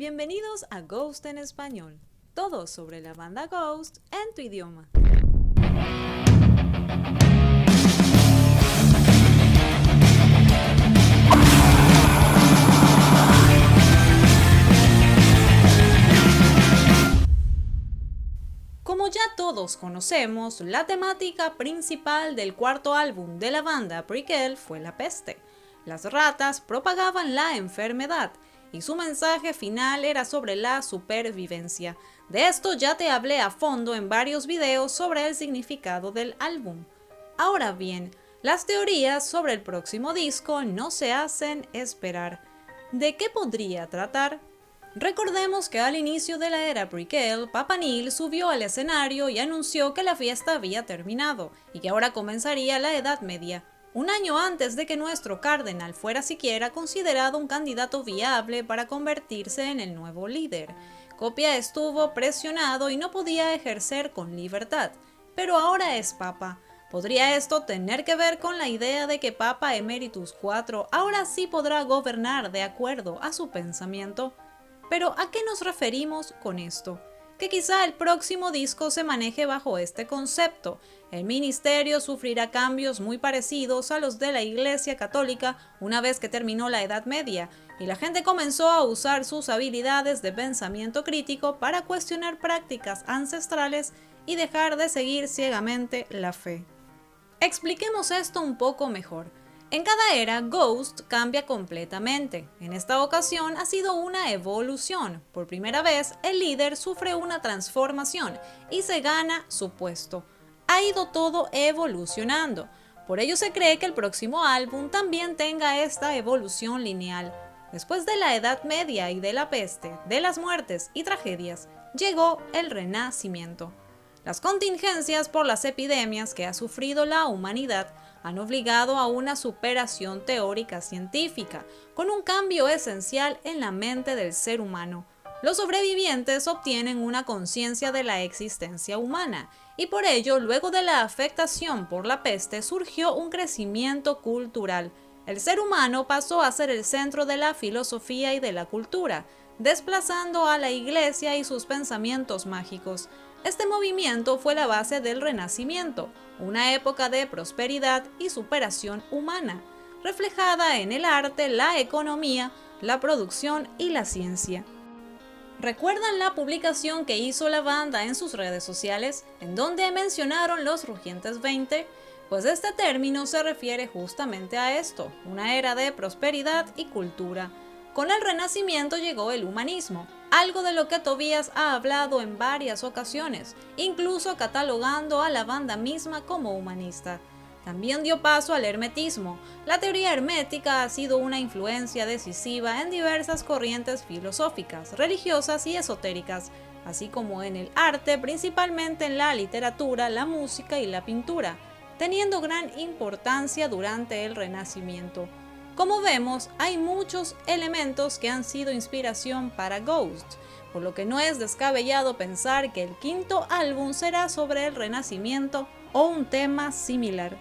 Bienvenidos a Ghost en Español, todo sobre la banda Ghost en tu idioma. Como ya todos conocemos, la temática principal del cuarto álbum de la banda Prequel fue la peste. Las ratas propagaban la enfermedad y su mensaje final era sobre la supervivencia. De esto ya te hablé a fondo en varios videos sobre el significado del álbum. Ahora bien, las teorías sobre el próximo disco no se hacen esperar. ¿De qué podría tratar? Recordemos que al inicio de la era Prequel, Papa Neil subió al escenario y anunció que la fiesta había terminado y que ahora comenzaría la Edad Media, un año antes de que nuestro cardenal fuera siquiera considerado un candidato viable para convertirse en el nuevo líder. Copia estuvo presionado y no podía ejercer con libertad, pero ahora es Papa. ¿Podría esto tener que ver con la idea de que Papa Emeritus IV ahora sí podrá gobernar de acuerdo a su pensamiento? Pero ¿a qué nos referimos con esto? Que quizá el próximo disco se maneje bajo este concepto. El ministerio sufrirá cambios muy parecidos a los de la Iglesia Católica una vez que terminó la Edad Media, y la gente comenzó a usar sus habilidades de pensamiento crítico para cuestionar prácticas ancestrales y dejar de seguir ciegamente la fe. Expliquemos esto un poco mejor. En cada era, Ghost cambia completamente. En esta ocasión ha sido una evolución. Por primera vez, el líder sufre una transformación y se gana su puesto. Ha ido todo evolucionando. Por ello se cree que el próximo álbum también tenga esta evolución lineal. Después de la Edad Media y de la peste, de las muertes y tragedias, llegó el Renacimiento. Las contingencias por las epidemias que ha sufrido la humanidad han obligado a una superación teórica científica, con un cambio esencial en la mente del ser humano. Los sobrevivientes obtienen una conciencia de la existencia humana, y por ello, luego de la afectación por la peste, surgió un crecimiento cultural. El ser humano pasó a ser el centro de la filosofía y de la cultura, desplazando a la Iglesia y sus pensamientos mágicos. Este movimiento fue la base del Renacimiento, una época de prosperidad y superación humana, reflejada en el arte, la economía, la producción y la ciencia. ¿Recuerdan la publicación que hizo la banda en sus redes sociales, en donde mencionaron los Rugientes 20? Pues este término se refiere justamente a esto, una era de prosperidad y cultura. Con el Renacimiento llegó el humanismo, algo de lo que Tobías ha hablado en varias ocasiones, incluso catalogando a la banda misma como humanista. También dio paso al hermetismo. La teoría hermética ha sido una influencia decisiva en diversas corrientes filosóficas, religiosas y esotéricas, así como en el arte, principalmente en la literatura, la música y la pintura, teniendo gran importancia durante el Renacimiento. Como vemos, hay muchos elementos que han sido inspiración para Ghost, por lo que no es descabellado pensar que el quinto álbum será sobre el Renacimiento o un tema similar.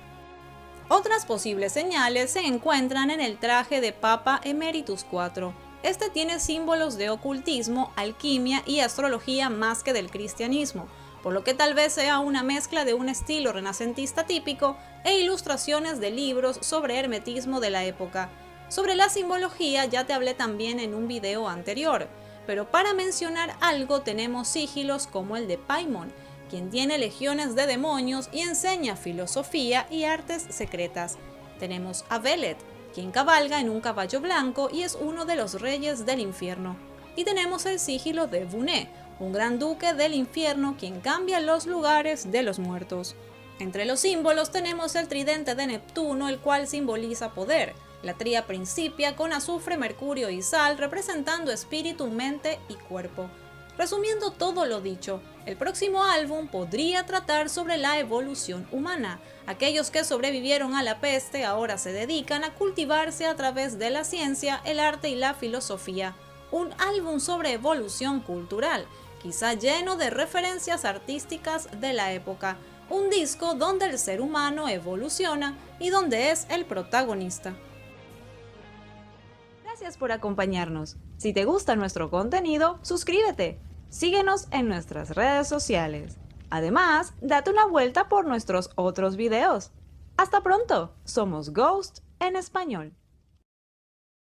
Otras posibles señales se encuentran en el traje de Papa Emeritus IV. Este tiene símbolos de ocultismo, alquimia y astrología más que del cristianismo, por lo que tal vez sea una mezcla de un estilo renacentista típico e ilustraciones de libros sobre hermetismo de la época. Sobre la simbología ya te hablé también en un video anterior, pero para mencionar algo tenemos sigilos como el de Paimon, quien tiene legiones de demonios y enseña filosofía y artes secretas. Tenemos a Velet, quien cabalga en un caballo blanco y es uno de los reyes del infierno. Y tenemos el sigilo de Buné, un gran duque del infierno quien cambia los lugares de los muertos. Entre los símbolos tenemos el tridente de Neptuno, el cual simboliza poder, la tría Principia con azufre, mercurio y sal representando espíritu, mente y cuerpo. Resumiendo todo lo dicho, el próximo álbum podría tratar sobre la evolución humana. Aquellos que sobrevivieron a la peste ahora se dedican a cultivarse a través de la ciencia, el arte y la filosofía. Un álbum sobre evolución cultural, quizá lleno de referencias artísticas de la época. Un disco donde el ser humano evoluciona y donde es el protagonista. Gracias por acompañarnos. Si te gusta nuestro contenido, suscríbete. Síguenos en nuestras redes sociales. Además, date una vuelta por nuestros otros videos. ¡Hasta pronto! Somos Ghost en español.